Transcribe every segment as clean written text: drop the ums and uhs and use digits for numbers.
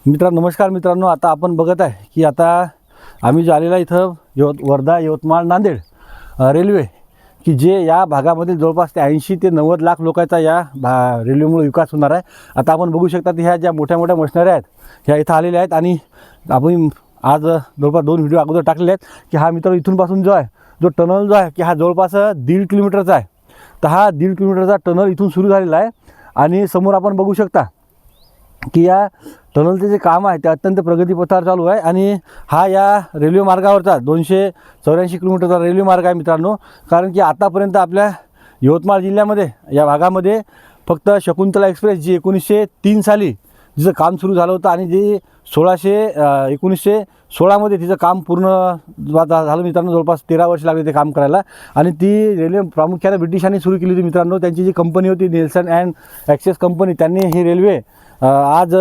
नमस्कार मित्रांनो, आता आपण बघत आहे की आता आम्ही जो आलेला इथं वर्धा यवतमाळ नांदेड रेल्वे की जे या भागामध्ये जवळपास ते 80 ते 90 लाख लोकांचा या रेल्वेमुळे विकास होणार आहे। आता आपण बघू शकता की ह्या ज्या मोठ्या मोठ्या मशिनरी आहेत ह्या इथं आलेल्या आहेत आणि आपण आज जवळपास 2 व्हिडिओ अगोदर टाकलेले आहेत की हा मित्र इथूनपासून जो आहे जो टनल जो आहे की हा जवळपास 1.5 किलोमीटरचा आहे। तर हा 1.5 किलोमीटरचा टनल इथून सुरू झालेला आहे आणि समोर आपण बघू शकता की या टनलचे जे काम आहे ते अत्यंत प्रगतीपथावर चालू आहे आणि हा या रेल्वे मार्गावरचा 284 किलोमीटरचा रेल्वे मार्ग आहे मित्रांनो। कारण की आतापर्यंत आपल्या यवतमाळ जिल्ह्यामध्ये या भागामध्ये फक्त शकुंतला एक्सप्रेस जी 1903 साली जिचं काम सुरू झालं होतं आणि जी 1916 मध्ये तिचं काम पूर्ण झालं मित्रांनो। जवळपास 13 वर्ष लागले ते काम करायला आणि ती रेल्वे प्रामुख्याने ब्रिटिशांनी सुरू केली होती मित्रांनो। त्यांची जी कंपनी होती नेल्सन अँड ॲक्सेस कंपनी, त्यांनी ही रेल्वे आज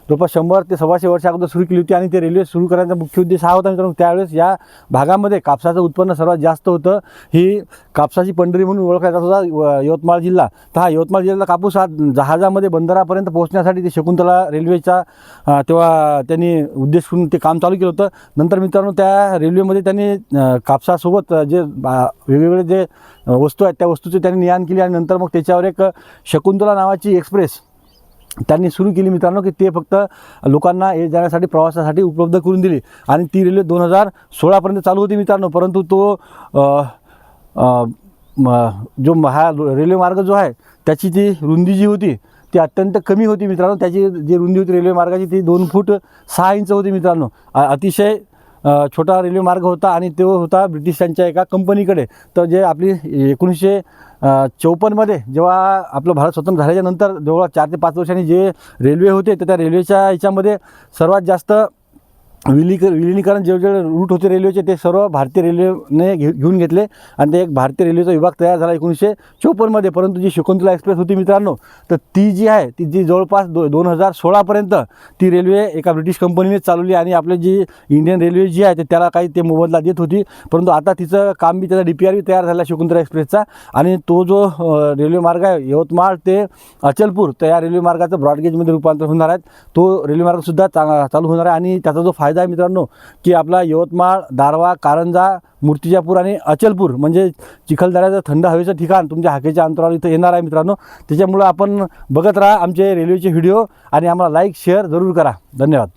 जवळपास 100 ते 125 वर्ष अगोदर सुरू केली होती आणि ते रेल्वे सुरू करण्याचा मुख्य उद्देश हा होता मित्रांनो। त्यावेळेस या भागामध्ये कापसाचं उत्पन्न सर्वात जास्त होतं। ही कापसाची पंढरी म्हणून ओळखला जात होता यवतमाळ जिल्हा। तर हा यवतमाळ जिल्ह्याचा कापूस हा जहाजामध्ये बंदरापर्यंत पोहोचण्यासाठी ते शकुंतला रेल्वेचा तेव्हा त्यांनी उद्देश करून ते काम चालू केलं होतं। नंतर मित्रांनो त्या रेल्वेमध्ये त्यांनी कापसासोबत जे वेगवेगळे जे वस्तू आहेत त्या वस्तूचे त्यांनी ने-आण केली आणि नंतर मग त्याच्यावर एक शकुंतला नावाची एक्सप्रेस त्यांनी सुरू केली मित्रांनो की ते फक्त लोकांना ये जाण्यासाठी प्रवासासाठी उपलब्ध करून दिली आणि ती रेल्वे 2016 पर्यंत चालू होती मित्रांनो। परंतु तो जो हा रेल्वे मार्ग जो आहे त्याची जी रुंदी जी होती ती अत्यंत कमी होती मित्रांनो। त्याची जी रुंदी होती रेल्वे मार्गाची ती 2 फूट 6 इंच होती मित्रांनो। अतिशय छोटा रेल्वे मार्ग होता आणि तो होता ब्रिटिशांच्या एका कंपनीकडे। तर जे आपली 1954 मध्ये जेव्हा आपलं भारत स्वतंत्र झाल्याच्यानंतर जवळ 4 ते 5 वर्षांनी जे रेल्वे होते तर त्या रेल्वेच्या ह्याच्यामध्ये सर्वात जास्त विलिनीकरण जे रूट होते रेल्वेचे ते सर्व भारतीय रेल्वेने घेऊन घेतले आणि ते एक भारतीय रेल्वेचा विभाग तयार झाला 1954 मध्ये। परंतु जी शकुंतला एक्सप्रेस होती मित्रांनो तर ती जी आहे ती जवळपास 2016 पर्यंत ती रेल्वे एका ब्रिटिश कंपनीने चालवली आणि आपली जी इंडियन रेल्वे जी आहे त्याला काही ते मोबदला देत होती। परंतु आता तिचं काम बी त्याचा DPR बी तयार झाला शकुंतला एक्सप्रेसचा आणि तो जो रेल्वे मार्ग आहे यवतमाळ ते अचलपूर तर या रेल्वे मार्गाचं ब्रॉडगेजमध्ये रूपांतर होणार आहे। तो रेल्वे मार्गसुद्धा चालू होणार आहे आणि त्याचा जो फायदा आहे मित्रांनो की आपला यवतमाळ, दारवा, कारंजा, मूर्तिजापूर आणि अचलपूर म्हणजे चिखलदऱ्याचं थंड हवेचं ठिकाण तुमच्या हाकेच्या अंतरावर इथं येणार आहे मित्रांनो। त्याच्यामुळं आपण बघत राहा आमचे रेल्वेचे व्हिडिओ आणि आम्हाला लाईक शेअर जरूर करा। धन्यवाद।